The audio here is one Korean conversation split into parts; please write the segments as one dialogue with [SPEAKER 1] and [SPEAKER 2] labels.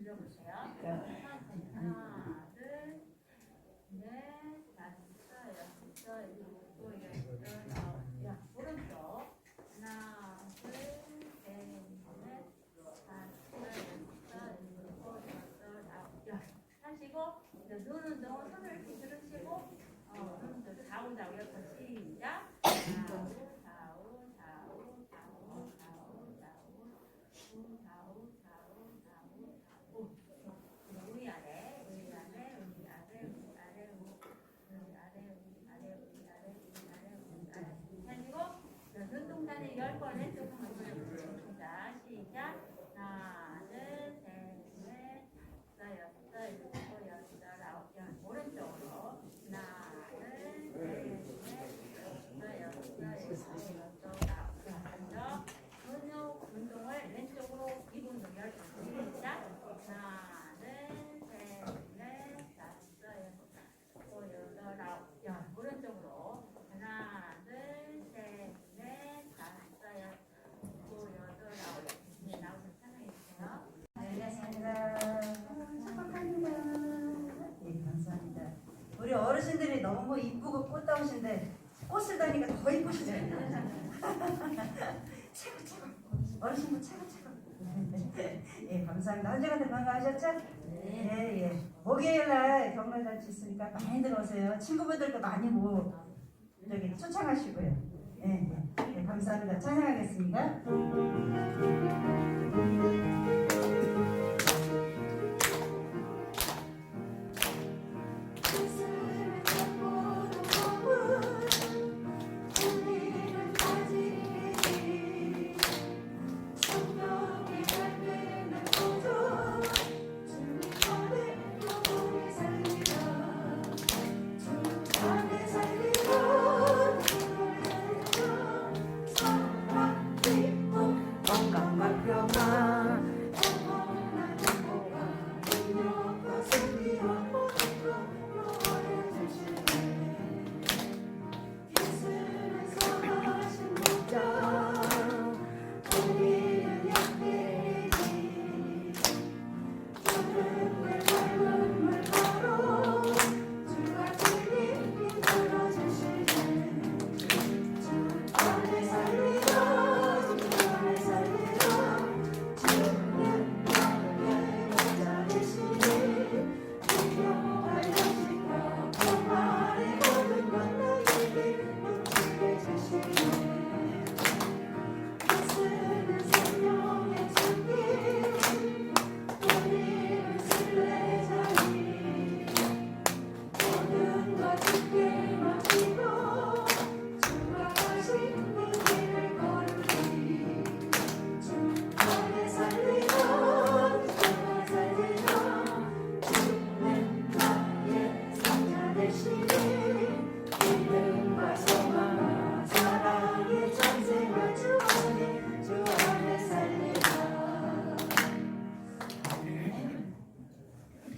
[SPEAKER 1] 줄여보세요. 하나, 둘, 넷, 다섯, 여섯, 일곱, 여덟, 아홉. 야, 오른쪽. 하나, 둘, 셋, 넷, 다섯, 여섯, 일곱, 여덟, 아홉. 야, 하시고 이제 눈 운동은 손을 이렇게 들으시고 눈 좌우 좌우 옆으로 시작. 눈동자는 10번 왼쪽 한번 돌려보겠습니다. 시작. 하나, 둘, 셋, 넷, 다섯, 여섯, 일곱, 여덟, 아홉. 오른쪽으로. 하나, 둘, 셋, 넷, 다섯, 여섯, 일곱, 여덟, 아홉. 먼저 근육 운동을 왼쪽으로 2분 10번. 시작. 하나, 둘, 셋, 넷, 다섯, 여섯, 일곱, 여덟, 아홉. 오른쪽으로. 하나, 둘, 셋, 넷, 다섯, 여섯, 여덟, 아홉. 네, 나오셔서 찬양해주세요.
[SPEAKER 2] 알겠습니다. 축복합니다. 예, 감사합니다. 우리 어르신들이 너무 이쁘고 꽃다우신데 꽃을 다니까 더 이쁘시잖아요. 최고. 어르신분 최고. 예, 감사합니다. 한주간대 건강하셨죠? 예. 목요일날 경날잔치 있으니까 많이 들어오세요. 친구분들도 많이 초청하시고요. 예, 감사합니다. 찬양하겠습니다.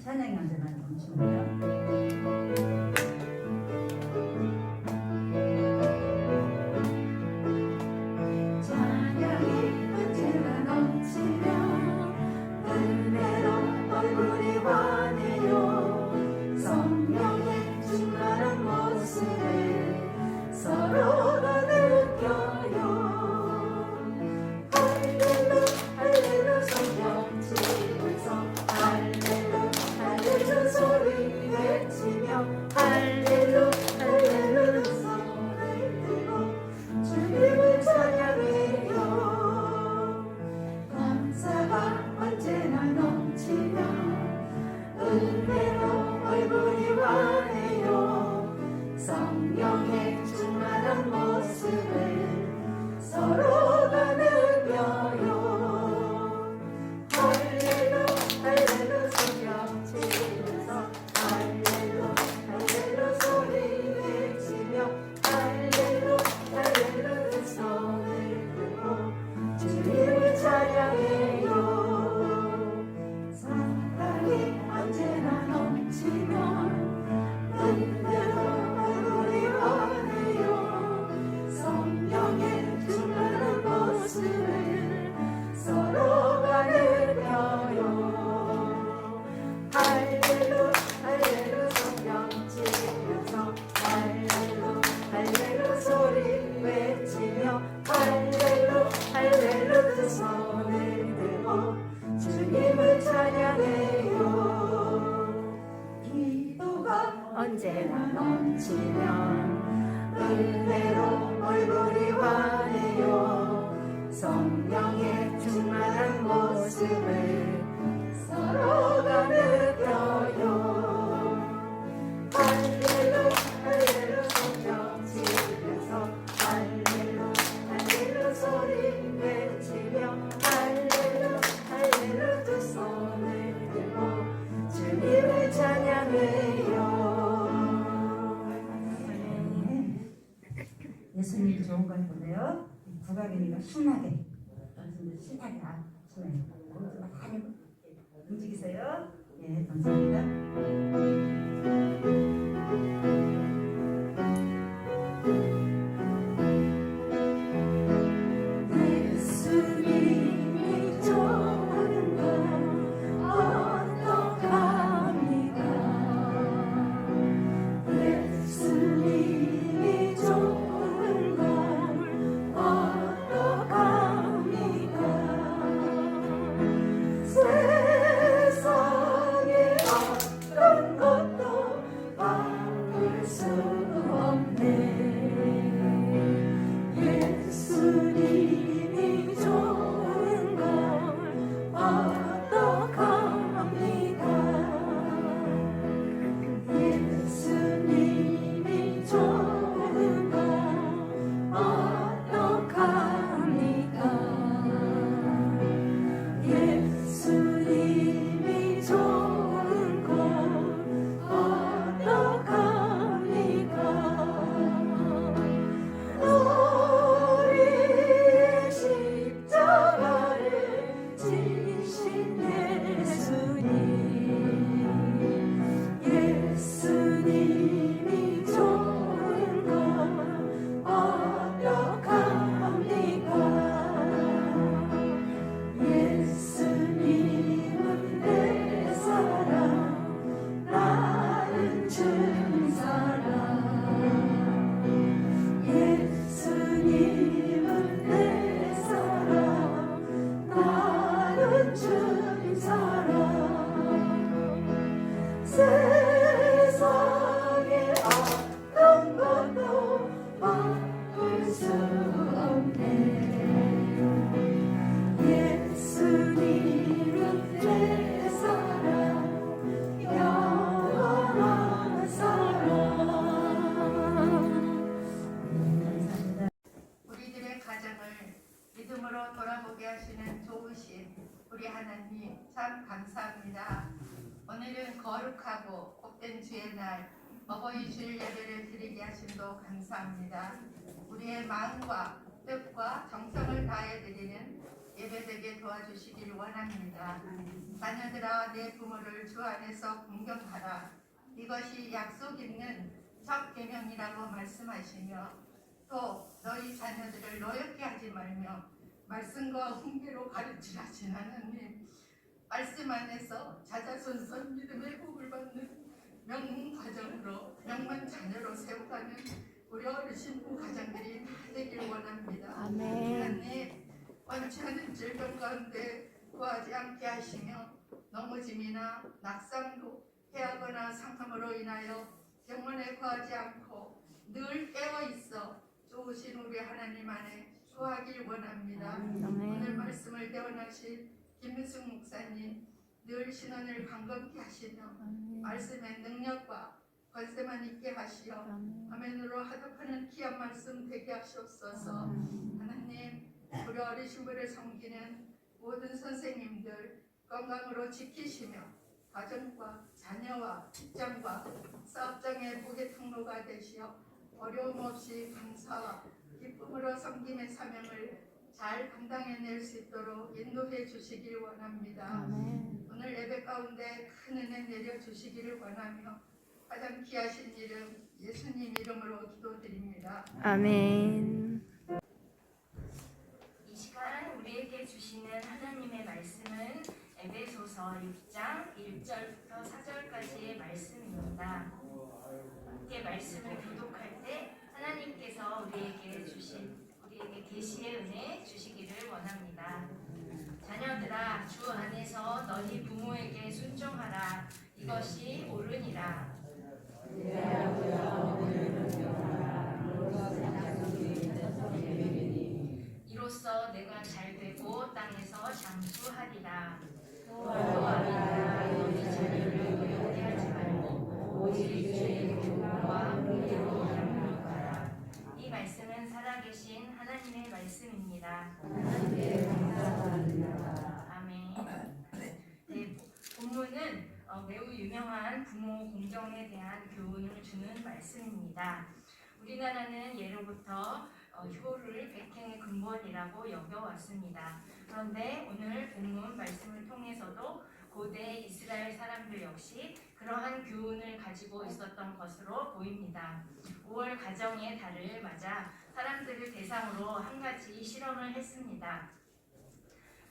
[SPEAKER 2] 찬양이 언제나 넘칩니다. 서로
[SPEAKER 3] 은혜가 넘치면 은혜로 얼굴이 환해요. 성령의 충만한 모습을 서로가 느껴요. 할렐루 할렐루 성령 지면서 할렐루 할렐루 소리 외치며 할렐루 할렐루 두 손을 들고 주님을 찬양해요.
[SPEAKER 2] 예수님이 좋은 걸 보내요. 국악이니까 신나게, 신나게 신나게 많이 움직이세요. 예, 감사합니다.
[SPEAKER 3] 예수님이 좋은 건 어떡합니까? 예수님이 좋은 건 어떡합니까? 세상에 어떤 것도 바꿀 수 없네. 예수님이 좋은 걸 어떡합니까? 예수님이 좋은 걸 어떡합니까? 예수님이 좋은 걸 어떡합니까? 우리의 십자가를 지신 예수님, 예수님이 좋은 걸 어떡합니까? 예수님은 내 사랑, 나는 주 사랑. 예수님은 내 사랑, 나는 주 사랑. 세상에 어떤 것도 바꿀 수 없네. 예수님은 내 사랑, 영원한 사랑.
[SPEAKER 4] 우리들의 가정을 믿음으로 돌아보게 하시는 좋으신 우리 하나님 참 감사합니다. 오늘은 거룩하고 복된 주의 날 어버이 주일 예배를 드리게 하심도 감사합니다. 우리의 마음과 뜻과 정성을 다해 드리는 예배되게 도와주시길 원합니다. 자녀들아 내 부모를 주 안에서 공경하라. 이것이 약속 있는 첫 계명이라고 말씀하시며 또 너희 자녀들을 노엽게 하지 말며 말씀과 훈계로 가르치라신 하나님, 말씀 안에서 자자손손 믿음의 복을 받는 명문 가정으로 명문 자녀로 세워가는 우리 어르신 가정들이 다 되길 원합니다. 하나님, 원치 않은 질병 가운데 구하지 않게 하시며 넘어짐이나 낙상도 해하거나 상함으로 인하여 병원에 구하지 않고 늘 깨어 있어 좋으신 우리 하나님 안에 구하길 원합니다. 오늘 말씀을 대원하신 김민숙 목사님 늘 신원을 강건케 하시며 말씀의 능력과 권세만 있게 하시어 아멘으로 하답하는 귀한 말씀 되게 하시옵소서. 하나님, 우리 어르신 분을 섬기는 모든 선생님들 건강으로 지키시며 가정과 자녀와 직장과 사업장의 복의 통로가 되시어 어려움 없이 감사와 기쁨으로 섬김의 사명을 잘 감당해낼 수 있도록 인도해 주시길 원합니다. 오늘 예배 가운데 큰 은혜 내려주시기를 원하며 가장 귀하신 이름 예수님 이름으로 기도드립니다.
[SPEAKER 3] 아멘.
[SPEAKER 5] 이 시간 우리에게 주시는 하나님의 말씀은 에베소서 6장 1절부터 4절까지의 말씀입니다. 함께 말씀을 교독할 때 하나님께서 우리에게 계시의 은혜 주시기를 원합니다. 자녀들아, 주 안에서 너희 부모에게 순종하라. 이것이 옳으니라. 이로써 내가 잘 되고 땅에서 장수하리라. 너희 자녀를 외면하지 말고 오직 주의 복음과 은혜로 양육하라. 이 말씀은 살아계신 하나님의 말씀입니다. 아멘. 네, 본문은 매우 유명한 부모 공경에 대한 교훈을 주는 말씀입니다. 우리나라는 예로부터 효를 백행의 근본이라고 여겨왔습니다. 그런데 오늘 본문 말씀을 통해서도 고대 이스라엘 사람들 역시 그러한 교훈을 가지고 있었던 것으로 보입니다. 5월 가정의 달을 맞아 사람들을 대상으로 한 가지 실험을 했습니다.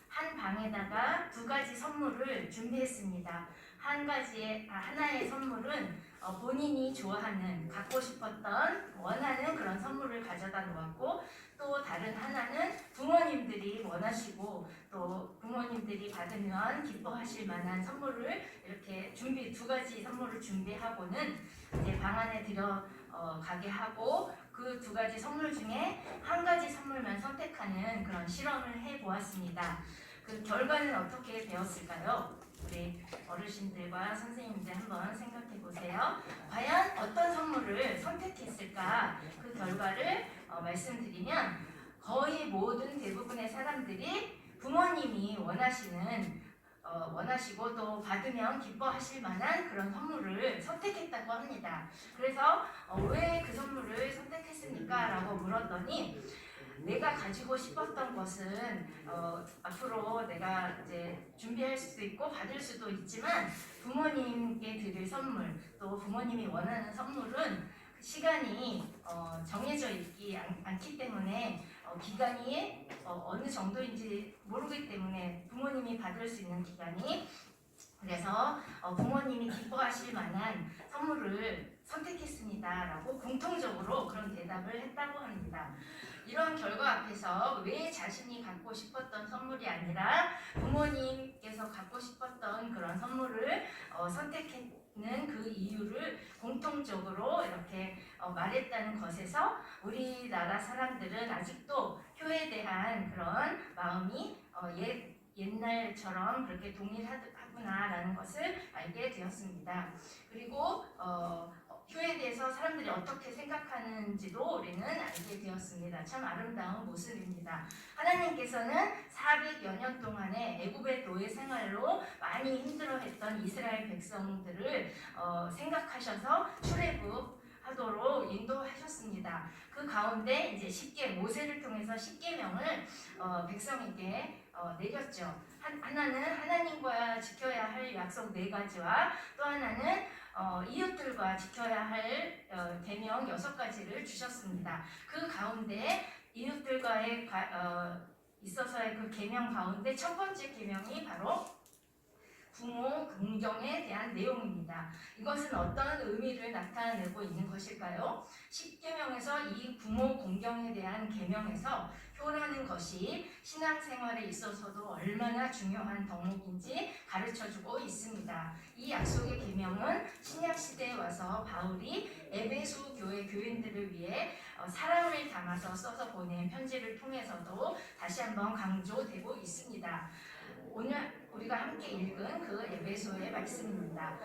[SPEAKER 5] 한 방에다가 2가지 선물을 준비했습니다. 하나의 선물은 본인이 좋아하는, 갖고 싶었던, 원하는 그런 선물을 가져다 놓았고, 또 다른 하나는 부모님들이 원하시고 또 부모님들이 받으면 기뻐하실 만한 선물을 이렇게 2가지 선물을 준비하고는 이제 방 안에 들어가게 하고, 그 2가지 선물 중에 한 가지 선물만 선택하는 그런 실험을 해보았습니다. 그 결과는 어떻게 되었을까요? 우리 어르신들과 선생님들 한번 생각해 보세요. 과연 어떤 선물을 선택했을까? 그 결과를 말씀드리면 거의 모든 대부분의 사람들이 부모님이 원하시고 또 받으면 기뻐하실 만한 그런 선물을 선택했다고 합니다. 그래서 왜 그 선물을 선택했습니까? 라고 물었더니 내가 가지고 싶었던 것은 앞으로 내가 이제 준비할 수도 있고 받을 수도 있지만 부모님께 드릴 선물, 또 부모님이 원하는 선물은 시간이 정해져 있지 않기 때문에 기간이 어느 정도인지 모르기 때문에 부모님이 받을 수 있는 기간이, 그래서 부모님이 기뻐하실 만한 선물을 선택했습니다 라고 공통적으로 그런 대답을 했다고 합니다. 이런 결과 앞에서 왜 자신이 갖고 싶었던 선물이 아니라 부모님께서 갖고 싶었던 그런 선물을 선택했는 그 이유를 공통적으로 이렇게 말했다는 것에서 우리나라 사람들은 아직도 효에 대한 그런 마음이 옛날처럼 그렇게 동일하구나라는 것을 알게 되었습니다. 그리고 효에 대해서 사람들이 어떻게 생각하는지도 우리는 알게 되었습니다. 참 아름다운 모습입니다. 하나님께서는 400여 년 동안의 애굽의 노예 생활로 많이 힘들어했던 이스라엘 백성들을 생각하셔서 출애굽하도록 인도하셨습니다. 그 가운데 이제 모세를 통해서 10계명을 백성에게 내렸죠. 하나는 하나님과 지켜야 할 약속 4가지와 또 하나는 이웃들과 지켜야 할 계명 6가지를 주셨습니다. 그 가운데 이웃들과의 있어서의 그 계명 가운데 첫 번째 계명이 바로 부모 공경에 대한 내용입니다. 이것은 어떤 의미를 나타내고 있는 것일까요? 10계명에서 이 부모 공경에 대한 계명에서 효라는 것이 신앙생활에 있어서도 얼마나 중요한 덕목인지 가르쳐주고 있습니다. 이 약속의 계명은 신약시대에 와서 바울이 에베소 교회 교인들을 위해 사랑을 담아서 써서 보낸 편지를 통해서도 다시 한번 강조되고 있습니다. 오늘 우리가 함께 읽은 그 에베소의 말씀입니다.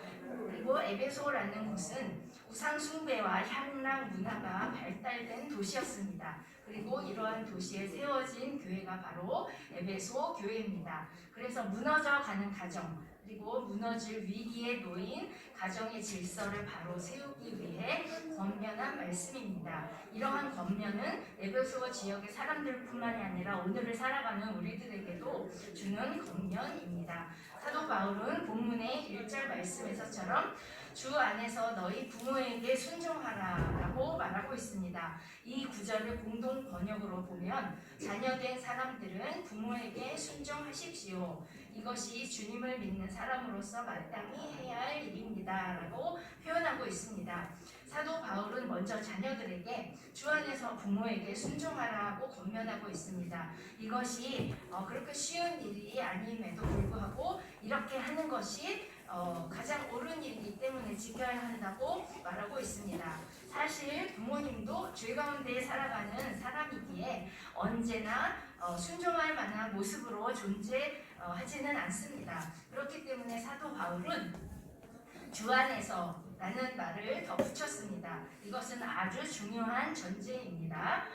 [SPEAKER 5] 그리고 에베소라는 곳은 우상 숭배와 향락 문화가 발달된 도시였습니다. 그리고 이러한 도시에 세워진 교회가 바로 에베소 교회입니다. 그래서 무너져가는 가정, 그리고 무너질 위기에 놓인 가정의 질서를 바로 세우기 위해 권면한 말씀입니다. 이러한 권면은 에베소 지역의 사람들뿐만이 아니라 오늘을 살아가는 우리들에게도 주는 권면입니다. 사도 바울은 본문의 1절 말씀에서처럼 주 안에서 너희 부모에게 순종하라 라고 말하고 있습니다. 이 구절을 공동 번역으로 보면 자녀된 사람들은 부모에게 순종하십시오. 이것이 주님을 믿는 사람으로서 마땅히 해야 할 일입니다 라고 표현하고 있습니다. 사도 바울은 먼저 자녀들에게 주 안에서 부모에게 순종하라고 권면하고 있습니다. 이것이 그렇게 쉬운 일이 아님에도 불구하고 이렇게 하는 것이 가장 옳은 일이기 때문에 지켜야 한다고 말하고 있습니다. 사실 부모님도 죄 가운데 살아가는 사람이기에 언제나 순종할 만한 모습으로 존재하지는 않습니다. 그렇기 때문에 사도 바울은 주 안에서 라는 말을 더 붙였습니다. 이것은 아주 중요한 전제입니다.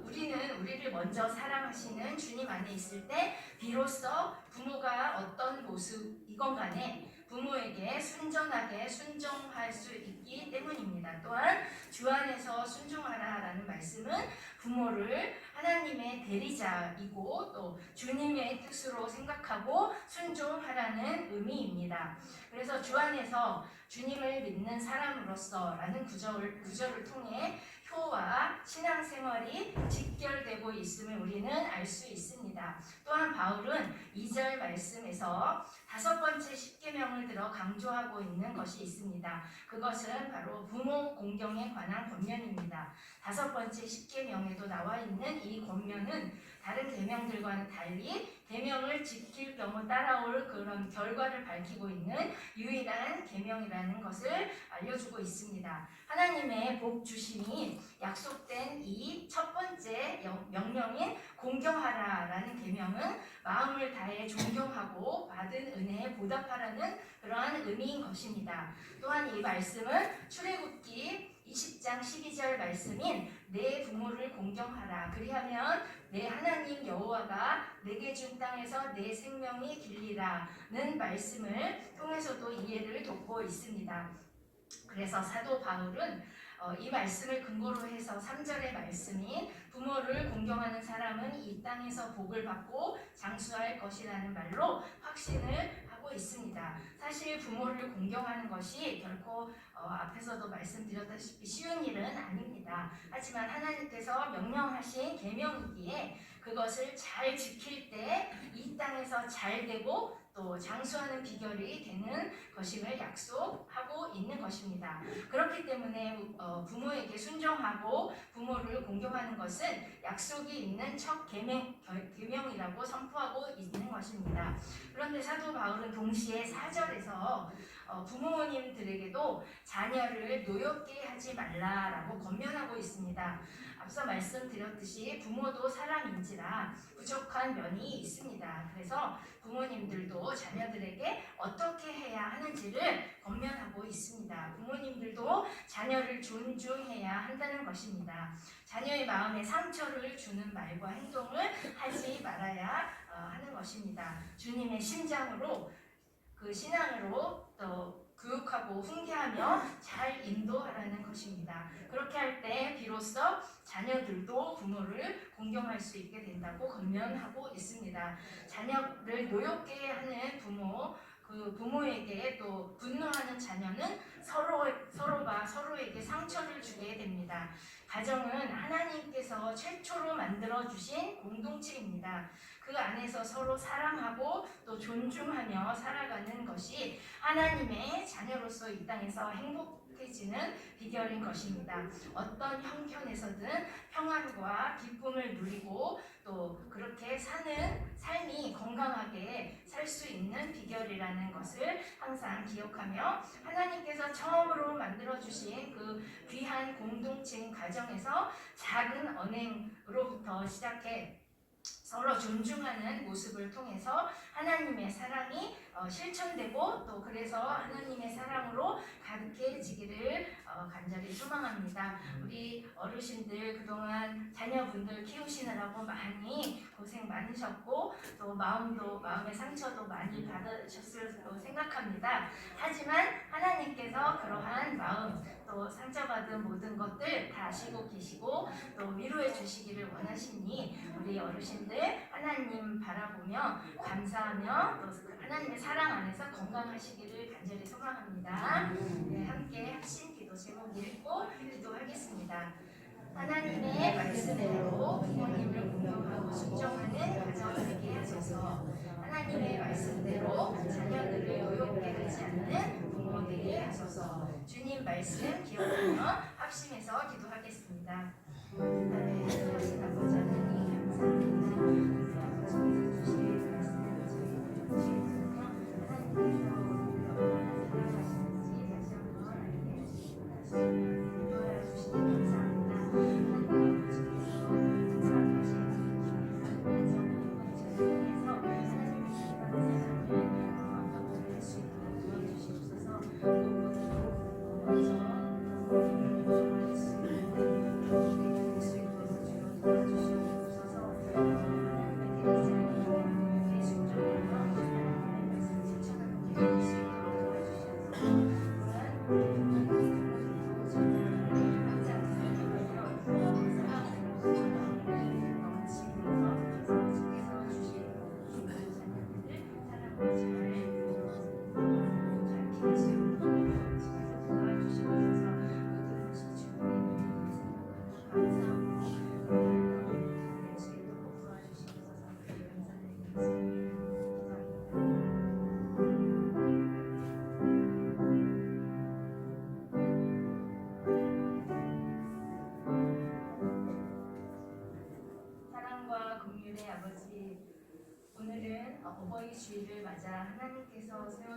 [SPEAKER 5] 우리는 우리를 먼저 사랑하시는 주님 안에 있을 때 비로소 부모가 어떤 모습이건 간에 부모에게 순전하게 순종할 수 있기 때문입니다. 또한 주 안에서 순종하라라는 말씀은 부모를 하나님의 대리자이고 또 주님의 뜻으로 생각하고 순종하라는 의미입니다. 그래서 주 안에서 주님을 믿는 사람으로서라는 구절을 통해 효와 신앙생활이 직결되고 있음을 우리는 알 수 있습니다. 또한 바울은 2절 말씀에서 5번째 십계명을 들어 강조하고 있는 것이 있습니다. 그것은 바로 부모 공경에 관한 권면입니다. 5번째 십계명에도 나와 있는 이 권면은 다른 계명들과는 달리 계명을 지킬 경우 따라올 그런 결과를 밝히고 있는 유일한 계명이라는 것을 알려주고 있습니다. 하나님의 복 주심이 약속된 이 첫 번째 명령인 공경하라라는 계명은 마음을 다해 존경하고 받은 은혜에 보답하라는 그러한 의미인 것입니다. 또한 이 말씀은 출애굽기 20장 12절 말씀인 내 부모를 공경하라 그리하면 내 하나님 여호와가 내게 준 땅에서 내 생명이 길리라는 말씀을 통해서도 이해를 돕고 있습니다. 그래서 사도 바울은 이 말씀을 근거로 해서 3절의 말씀인 부모를 공경하는 사람은 이 땅에서 복을 받고 장수할 것이라는 말로 확신을 하고 있습니다. 사실 부모를 공경하는 것이 결코 앞에서도 말씀드렸다시피 쉬운 일은 아닙니다. 하지만 하나님께서 명령하신 계명이기에 그것을 잘 지킬 때 이 땅에서 잘 되고 또 장수하는 비결이 되는 것임을 약속하고 있는 것입니다. 그렇기 때문에 부모에게 순종하고 부모를 공경하는 것은 약속이 있는 첫 계명이라고 선포하고 있는 것입니다. 그런데 사도 바울은 동시에 4절에서 부모님들에게도 자녀를 노엽게 하지 말라라고 권면하고 있습니다. 앞서 말씀드렸듯이 부모도 사람인지라 부족한 면이 있습니다. 그래서 부모님들도 자녀들에게 어떻게 해야 하는지를 권면하고 있습니다. 부모님들도 자녀를 존중해야 한다는 것입니다. 자녀의 마음에 상처를 주는 말과 행동을 하지 말아야 하는 것입니다. 주님의 심장으로 그 신앙으로 또 교육하고 훈계하며 잘 인도하라는 것입니다. 그렇게 할 때 비로소 자녀들도 부모를 공경할 수 있게 된다고 권면하고 있습니다. 자녀를 노엽게 하는 부모, 그 부모에게 또 분노하는 자녀는 서로가 서로에게 상처를 주게 됩니다. 가정은 하나님께서 최초로 만들어주신 공동체입니다. 그 안에서 서로 사랑하고 또 존중하며 살아가는 것이 하나님의 자녀로서 이 땅에서 행복해지는 비결인 것입니다. 어떤 형편에서든 평안과 기쁨을 누리고 또 그렇게 사는 삶이 건강하게 살 수 있는 비결이라는 것을 항상 기억하며 하나님께서 처음으로 만들어주신 그 귀한 공동체인 가정에서 작은 언행으로부터 시작해 서로 존중하는 모습을 통해서 하나님의 사랑이 실천되고 또 그래서 하나님의 사랑으로 가득해지기를 간절히 소망합니다. 우리 어르신들 그동안 자녀분들 키우시느라고 많이 고생 많으셨고 또 마음의 상처도 많이 받으셨을 거 생각합니다. 하지만 하나님께서 그러한 마음 또 상처받은 모든 것들 다 아시고 계시고 또 위로해 주시기를 원하시니 우리 어르신들 하나님 바라보며 감사하며 또 하나님의 사랑 안에서 건강하시기를 간절히 소망합니다. 네, 함께 합심 기도 제목 읽고 기도하겠습니다. 하나님의 말씀대로 부모님을 공경하고 순종하는 가정 되게 하소서. 하나님의 말씀대로 자녀들을 노엽게 하지 않는 부모 되게 하소서. 주님 말씀 기억하며 합심해서 기도하겠습니다. 하나님 하나님 아버지 하나님 감사합니다. 주신 말씀을 저희가 주시며 하나님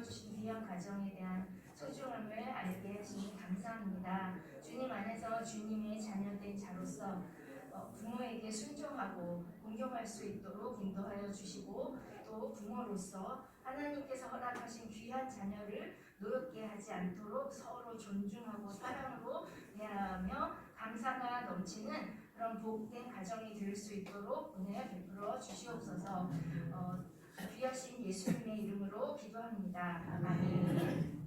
[SPEAKER 5] 주신 귀한 가정에 대한 소중함을 알게 하시니 감사합니다. 주님 안에서 주님의 자녀된 자로서 부모에게 순종하고 공경할 수 있도록 인도하여 주시고 또 부모로서 하나님께서 허락하신 귀한 자녀를 노엽게 하지 않도록 서로 존중하고 사랑으로 대하며 감사가 넘치는 그런 복된 가정이 될 수 있도록 은혜 베풀어 주시옵소서. 귀하신 예수님의 이름으로 기도합니다. 아멘.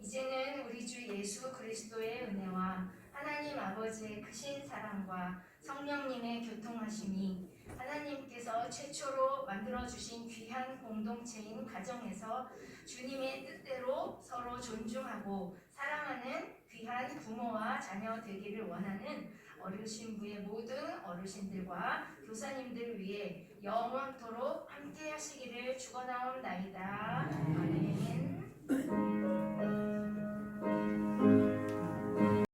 [SPEAKER 5] 이제는 우리 주 예수 그리스도의 은혜와 하나님 아버지의 크신 사랑과 성령님의 교통하심이 하나님께서 최초로 만들어주신 귀한 공동체인 가정에서 주님의 뜻대로 서로 존중하고 사랑하는 귀한 부모와 자녀 되기를 원하는 어르신부의 모든 어르신들과 교사님들 위해 영원토록 함께 하시기를 축원하옵나이다. 아멘.